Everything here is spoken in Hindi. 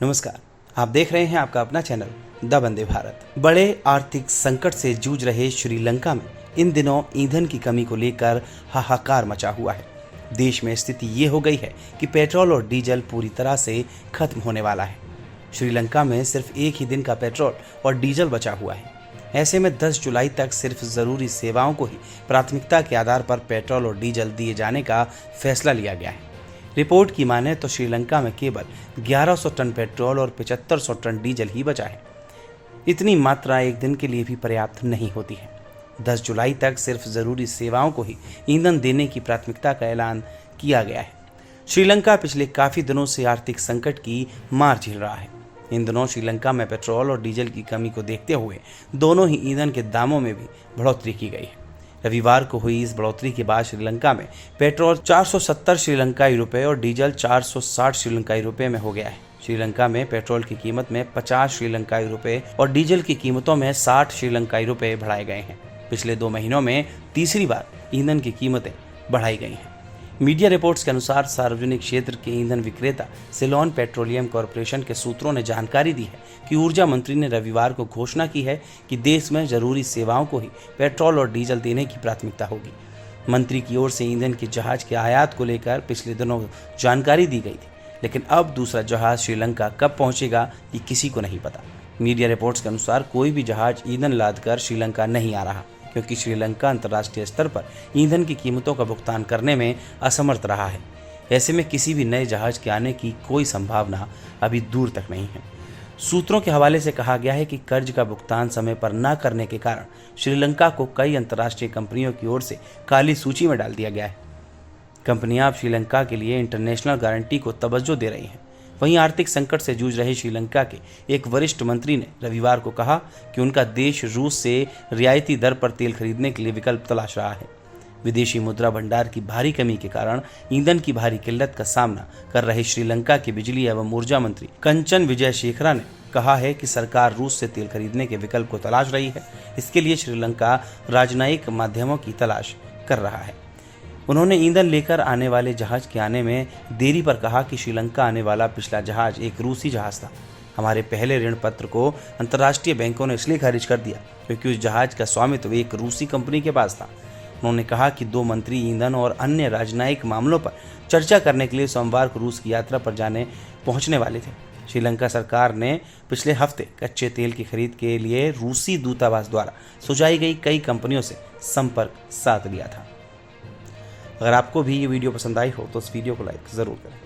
नमस्कार, आप देख रहे हैं आपका अपना चैनल द वंदे भारत। बड़े आर्थिक संकट से जूझ रहे श्रीलंका में इन दिनों ईंधन की कमी को लेकर हाहाकार मचा हुआ है। देश में स्थिति ये हो गई है कि पेट्रोल और डीजल पूरी तरह से खत्म होने वाला है। श्रीलंका में सिर्फ एक ही दिन का पेट्रोल और डीजल बचा हुआ है। ऐसे में 10 जुलाई तक सिर्फ ज़रूरी सेवाओं को ही प्राथमिकता के आधार पर पेट्रोल और डीजल दिए जाने का फैसला लिया गया है। रिपोर्ट की माने तो श्रीलंका में केवल 1100 टन पेट्रोल और 7500 टन डीजल ही बचा है। इतनी मात्रा एक दिन के लिए भी पर्याप्त नहीं होती है। 10 जुलाई तक सिर्फ ज़रूरी सेवाओं को ही ईंधन देने की प्राथमिकता का ऐलान किया गया है। श्रीलंका पिछले काफ़ी दिनों से आर्थिक संकट की मार झेल रहा है। इन दिनों श्रीलंका में पेट्रोल और डीजल की कमी को देखते हुए दोनों ही ईंधन के दामों में भी बढ़ोतरी की गई है। रविवार को हुई इस बढ़ोतरी के बाद श्रीलंका में पेट्रोल 470 श्रीलंकाई रुपये और डीजल 460 श्रीलंकाई रुपये में हो गया है। श्रीलंका में पेट्रोल की कीमत में 50 श्रीलंकाई रुपये और डीजल की कीमतों में 60 श्रीलंकाई रुपये बढ़ाए गए हैं। पिछले 2 महीनों में तीसरी बार ईंधन की कीमतें बढ़ाई गई हैं। मीडिया रिपोर्ट्स के अनुसार सार्वजनिक क्षेत्र के ईंधन विक्रेता सिलोन पेट्रोलियम कॉरपोरेशन के सूत्रों ने जानकारी दी है कि ऊर्जा मंत्री ने रविवार को घोषणा की है कि देश में जरूरी सेवाओं को ही पेट्रोल और डीजल देने की प्राथमिकता होगी। मंत्री की ओर से ईंधन के जहाज के आयात को लेकर पिछले दिनों जानकारी दी गई थी, लेकिन अब दूसरा जहाज श्रीलंका कब पहुंचेगा ये किसी को नहीं पता। मीडिया रिपोर्ट्स के अनुसार कोई भी जहाज ईंधन लादकर श्रीलंका नहीं आ रहा, क्योंकि श्रीलंका अंतर्राष्ट्रीय स्तर पर ईंधन की कीमतों का भुगतान करने में असमर्थ रहा है। ऐसे में किसी भी नए जहाज के आने की कोई संभावना अभी दूर तक नहीं है। सूत्रों के हवाले से कहा गया है कि कर्ज का भुगतान समय पर न करने के कारण श्रीलंका को कई अंतर्राष्ट्रीय कंपनियों की ओर से काली सूची में डाल दिया गया है। कंपनियां अब श्रीलंका के लिए इंटरनेशनल गारंटी को तवज्जो दे रही हैं। वहीं आर्थिक संकट से जूझ रहे श्रीलंका के एक वरिष्ठ मंत्री ने रविवार को कहा कि उनका देश रूस से रियायती दर पर तेल खरीदने के लिए विकल्प तलाश रहा है। विदेशी मुद्रा भंडार की भारी कमी के कारण ईंधन की भारी किल्लत का सामना कर रहे श्रीलंका के बिजली एवं ऊर्जा मंत्री कंचन विजयशेखरा ने कहा है कि सरकार रूस से तेल खरीदने के विकल्प को तलाश रही है। इसके लिए श्रीलंका राजनयिक माध्यमों की तलाश कर रहा है। उन्होंने ईंधन लेकर आने वाले जहाज के आने में देरी पर कहा कि श्रीलंका आने वाला पिछला जहाज एक रूसी जहाज था। हमारे पहले ऋण पत्र को अंतर्राष्ट्रीय बैंकों ने इसलिए खारिज कर दिया क्योंकि उस जहाज का स्वामित्व एक रूसी कंपनी के पास था। उन्होंने कहा कि 2 मंत्री ईंधन और अन्य राजनयिक मामलों पर चर्चा करने के लिए सोमवार को रूस की यात्रा पर पहुंचने वाले थे। श्रीलंका सरकार ने पिछले हफ्ते कच्चे तेल की खरीद के लिए रूसी दूतावास द्वारा सुझाई गई कई कंपनियों से संपर्क साध लिया था। अगर आपको भी ये वीडियो पसंद आई हो तो इस वीडियो को लाइक ज़रूर करें।